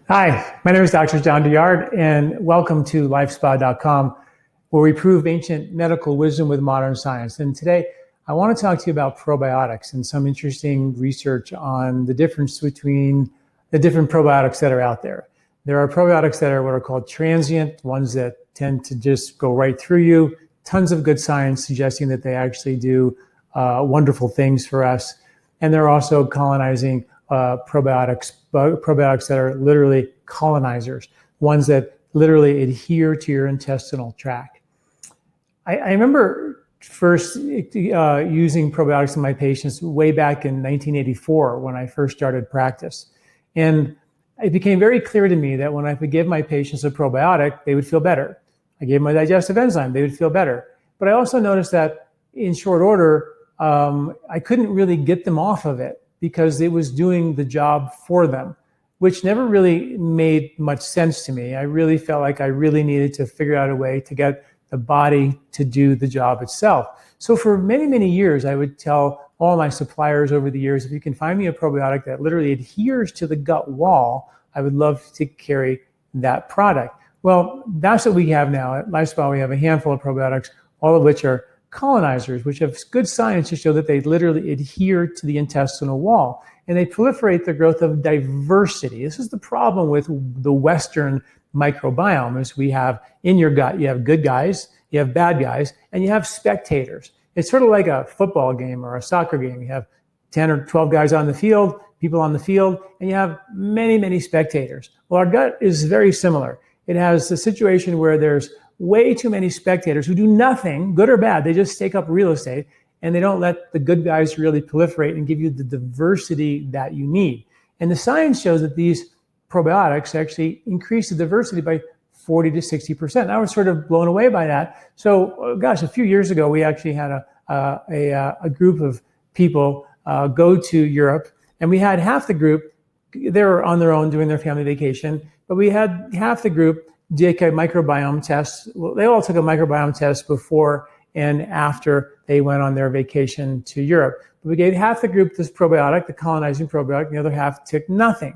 Hi, my name is Dr. John Douillard, and welcome to LifeSpa.com, where we prove ancient medical wisdom with modern science. And today, I want to talk to you about probiotics and some interesting research on the difference between the different probiotics that are out there. There are probiotics that are what are called transient, ones that tend to just go right through you. Tons of good science suggesting that they actually do wonderful things for us. And there are also colonizing probiotics that are literally colonizers, ones that literally adhere to your intestinal tract. I remember first using probiotics in my patients way back in 1984 when I first started practice. And it became very clear to me that when I would give my patients a probiotic, they would feel better. I gave them a digestive enzyme, they would feel better. But I also noticed that in short order, I couldn't really get them off of it because it was doing the job for them, which never really made much sense to me. I really felt like I really needed to figure out a way to get the body to do the job itself. So for many, many years, I would tell all my suppliers over the years, if you can find me a probiotic that literally adheres to the gut wall, I would love to carry that product. Well, that's what we have now. At LifeSpa, we have a handful of probiotics, all of which are colonizers, which have good science to show that they literally adhere to the intestinal wall and they proliferate the growth of diversity. This is the problem with the Western microbiome is we have in your gut, you have good guys, you have bad guys, and you have spectators. It's sort of like a football game or a soccer game. You have 10 or 12 guys on the field, people on the field, and you have many, many spectators. Well, our gut is very similar. It has a situation where there's way too many spectators who do nothing, good or bad. They just take up real estate and they don't let the good guys really proliferate and give you the diversity that you need. And the science shows that these probiotics actually increase the diversity by 40 to 60%. I was sort of blown away by that. So, gosh, a few years ago, we actually had a group of people go to Europe, and we had half the group, they were on their own doing their family vacation, but we had half the group take a microbiome test. Well, they all took a microbiome test before and after they went on their vacation to Europe. But we gave half the group this probiotic, the colonizing probiotic, and the other half took nothing.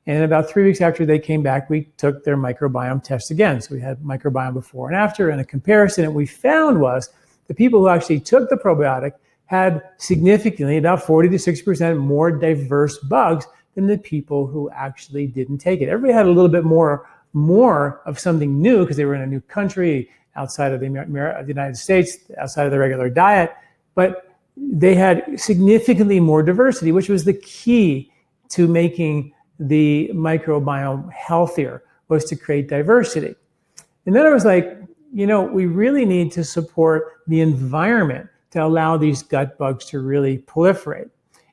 And about 3 weeks after they came back, we took their microbiome test again. So we had microbiome before and after, and a comparison. And what we found was the people who actually took the probiotic had significantly, about 40 to 60% more diverse bugs than the people who actually didn't take it. Everybody had a little bit more of something new because they were in a new country outside of the United States, outside of the regular diet, but they had significantly more diversity, which was the key to making the microbiome healthier, was to create diversity. And then I was like, we really need to support the environment to allow these gut bugs to really proliferate.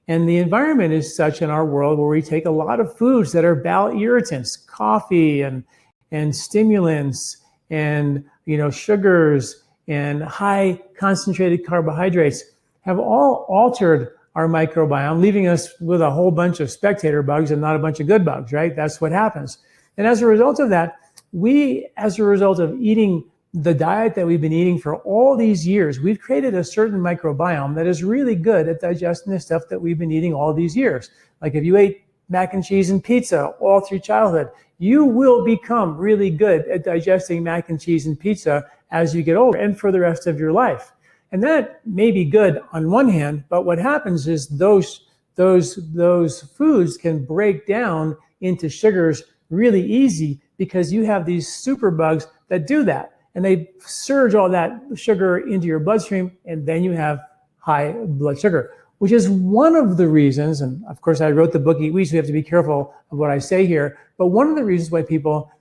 And the environment is such in our world where we take a lot of foods that are bowel irritants, coffee and stimulants and sugars and high concentrated carbohydrates have all altered our microbiome, leaving us with a whole bunch of spectator bugs and not a bunch of good bugs, right? That's what happens. And as a result of that, as a result of eating the diet that we've been eating for all these years, we've created a certain microbiome that is really good at digesting the stuff that we've been eating all these years. Like if you ate mac and cheese and pizza all through childhood, you will become really good at digesting mac and cheese and pizza as you get older and for the rest of your life. And that may be good on one hand, but what happens is those foods can break down into sugars really easy because you have these superbugs that do that. And they surge all that sugar into your bloodstream, and then you have high blood sugar, which is one of the reasons, and of course I wrote the book Eat Wheat, so we have to be careful of what I say here, but one of the reasons why people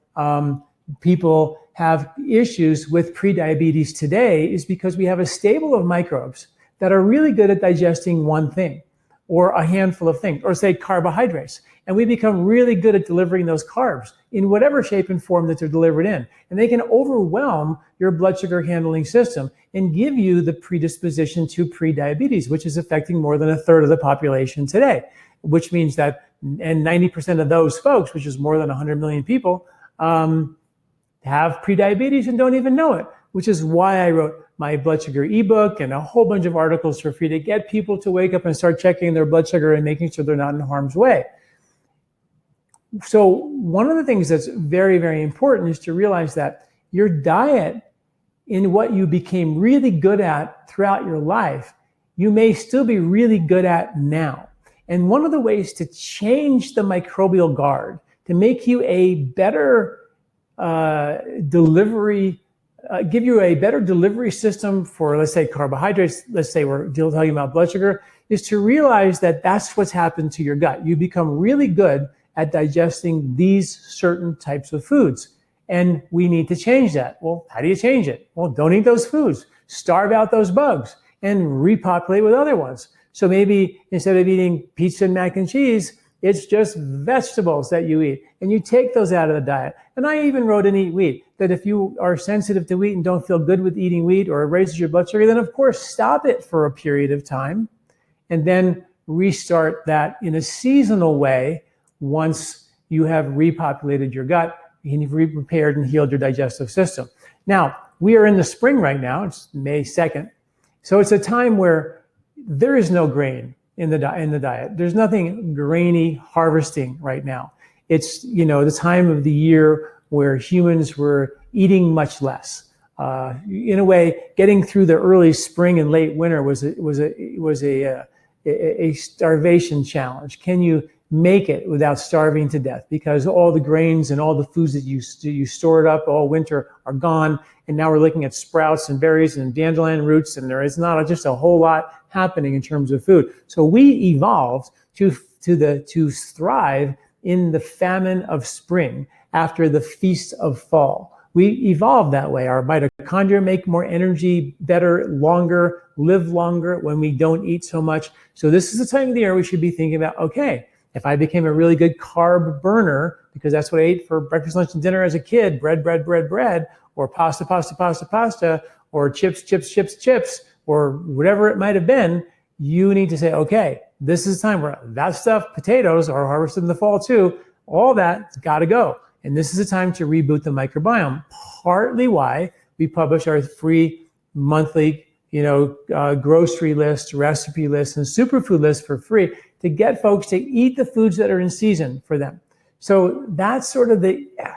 have issues with prediabetes today is because we have a stable of microbes that are really good at digesting one thing or a handful of things, or say carbohydrates. And we become really good at delivering those carbs in whatever shape and form that they're delivered in. And they can overwhelm your blood sugar handling system and give you the predisposition to prediabetes, which is affecting more than a third of the population today, which means that, and 90% of those folks, which is more than 100 million people, have prediabetes and don't even know it, which is why I wrote my blood sugar ebook and a whole bunch of articles for free to get people to wake up and start checking their blood sugar and making sure they're not in harm's way. So one of the things that's very, very important is to realize that your diet, in what you became really good at throughout your life, you may still be really good at now. And one of the ways to change the microbial guard, to make you a better give you a better delivery system for, let's say, carbohydrates, let's say we're talking about blood sugar, is to realize that that's what's happened to your gut. You become really good at digesting these certain types of foods. And we need to change that. Well, how do you change it? Well, don't eat those foods. Starve out those bugs and repopulate with other ones. So maybe instead of eating pizza and mac and cheese, it's just vegetables that you eat, and you take those out of the diet. And I even wrote in Eat Wheat that if you are sensitive to wheat and don't feel good with eating wheat, or it raises your blood sugar, then of course stop it for a period of time and then restart that in a seasonal way once you have repopulated your gut and you've repaired and healed your digestive system. Now, we are in the spring right now. It's May 2nd. So it's a time where there is no grain in the diet. There's nothing grainy harvesting right now. It's, the time of the year where humans were eating much less. In a way, getting through the early spring and late winter was a starvation challenge. Can you make it without starving to death? Because all the grains and all the foods that you stored up all winter are gone, and now we're looking at sprouts and berries and dandelion roots, and there is not just a whole lot happening in terms of food. So we evolved to thrive in the famine of spring after the feast of fall. We evolved that way. Our mitochondria make more energy, better, longer, live longer when we don't eat so much. So this is the time of the year we should be thinking about, okay, if I became a really good carb burner, because that's what I ate for breakfast, lunch, and dinner as a kid, bread, or pasta, or chips, or whatever it might have been, you need to say, okay, this is time where that stuff, potatoes are harvested in the fall too, all that's got to go. And this is a time to reboot the microbiome. Partly why we publish our free monthly, grocery list, recipe list, and superfood list for free to get folks to eat the foods that are in season for them. So that's sort of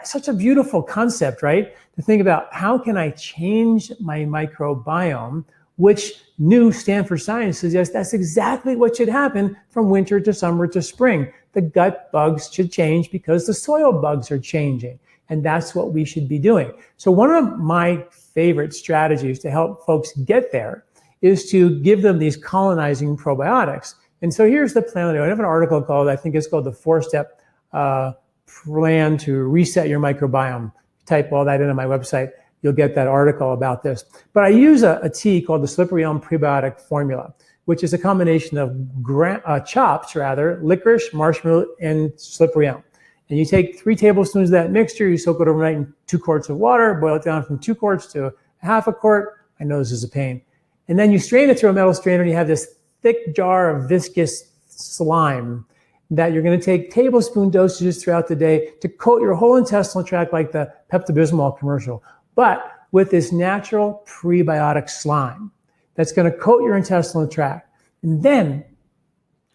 such a beautiful concept, right? To think about, how can I change my microbiome, which new Stanford science suggests that's exactly what should happen from winter to summer to spring. The gut bugs should change because the soil bugs are changing. And that's what we should be doing. So one of my favorite strategies to help folks get there is to give them these colonizing probiotics. And so here's the plan. I have an article called, I think it's called the 4-Step Plan to Reset Your Microbiome. Type all that into my website. You'll get that article about this. But I use a tea called the Slippery Elm Prebiotic Formula, which is a combination of chops, licorice, marshmallow, and slippery elm. And you take 3 tablespoons of that mixture, you soak it overnight in 2 quarts of water, boil it down from 2 quarts to ½ a quart. I know this is a pain. And then you strain it through a metal strainer, and you have this thick jar of viscous slime that you're going to take tablespoon dosages throughout the day to coat your whole intestinal tract like the Pepto-Bismol commercial, but with this natural prebiotic slime that's going to coat your intestinal tract. And then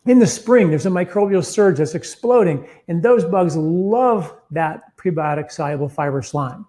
in the spring, there's a microbial surge that's exploding, and those bugs love that prebiotic soluble fiber slime.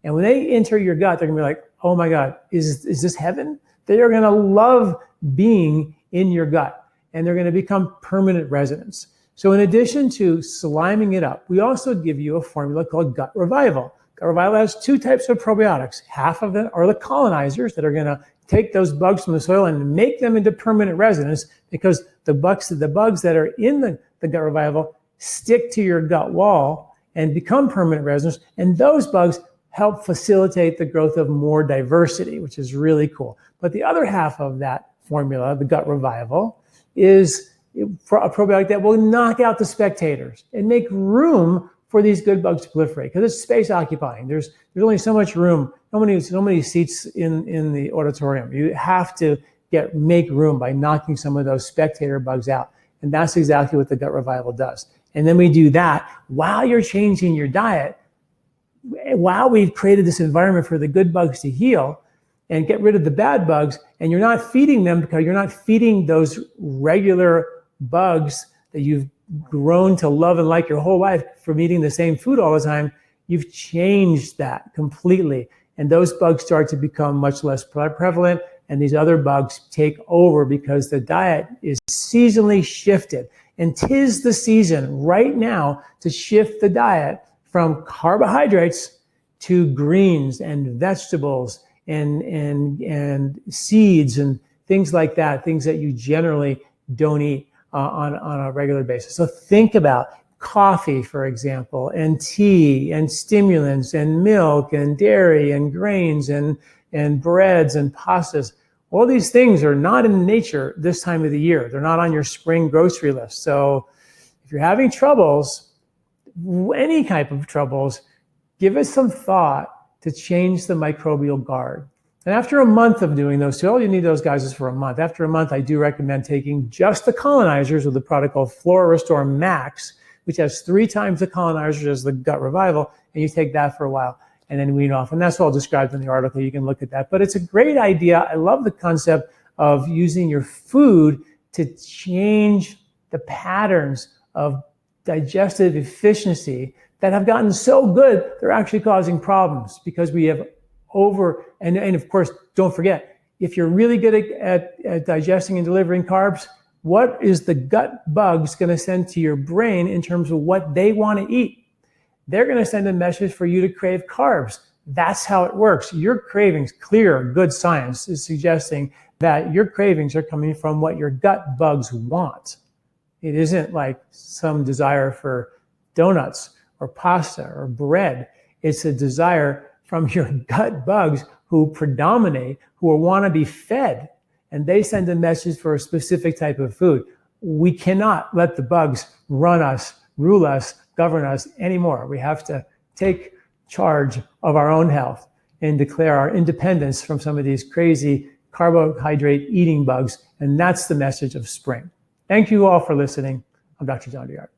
And when they enter your gut, they're going to be like, oh my God, is this heaven? They are going to love being in your gut, and they're going to become permanent residents. So in addition to sliming it up, we also give you a formula called Gut Revival. Gut Revival has 2 types of probiotics. Half of them are the colonizers that are going to take those bugs from the soil and make them into permanent residents, because the bugs that are in the Gut Revival stick to your gut wall and become permanent residents. And those bugs help facilitate the growth of more diversity, which is really cool. But the other half of that formula, the Gut Revival, is a probiotic that will knock out the spectators and make room for these good bugs to proliferate, because it's space occupying. There's only so much room, so many seats in the auditorium. You have to make room by knocking some of those spectator bugs out. And that's exactly what the Gut Revival does. And then we do that while you're changing your diet, while we've created this environment for the good bugs to heal and get rid of the bad bugs, and you're not feeding them, because you're not feeding those regular bugs that you've grown to love and like your whole life from eating the same food all the time, you've changed that completely. And those bugs start to become much less prevalent, and these other bugs take over because the diet is seasonally shifted. And 'tis the season right now to shift the diet from carbohydrates to greens and vegetables and seeds and things like that, things that you generally don't eat on a regular basis. So think about coffee, for example, and tea and stimulants and milk and dairy and grains and breads and pastas. All these things are not in nature this time of the year. They're not on your spring grocery list. So if you're having troubles, any type of troubles, give it some thought to change the microbial guard. And after a month of doing those two, all you need those guys is for a month. After a month, I do recommend taking just the colonizers with a product called Flora Restore Max, which has 3 times the colonizers as the gut revival, and you take that for a while and then wean off. And that's all described in the article. You can look at that. But it's a great idea. I love the concept of using your food to change the patterns of digestive efficiency that have gotten so good, they're actually causing problems because we have and of course, don't forget, if you're really good at digesting and delivering carbs, what is the gut bugs going to send to your brain in terms of what they want to eat? They're going to send a message for you to crave carbs. That's how it works. Your cravings, clear, good science is suggesting that your cravings are coming from what your gut bugs want. It isn't like some desire for donuts or pasta or bread. It's a desire from your gut bugs who predominate, who want to be fed, and they send a message for a specific type of food. We cannot let the bugs run us, rule us, govern us anymore. We have to take charge of our own health and declare our independence from some of these crazy carbohydrate eating bugs, and that's the message of spring. Thank you all for listening. I'm Dr. John Douillard.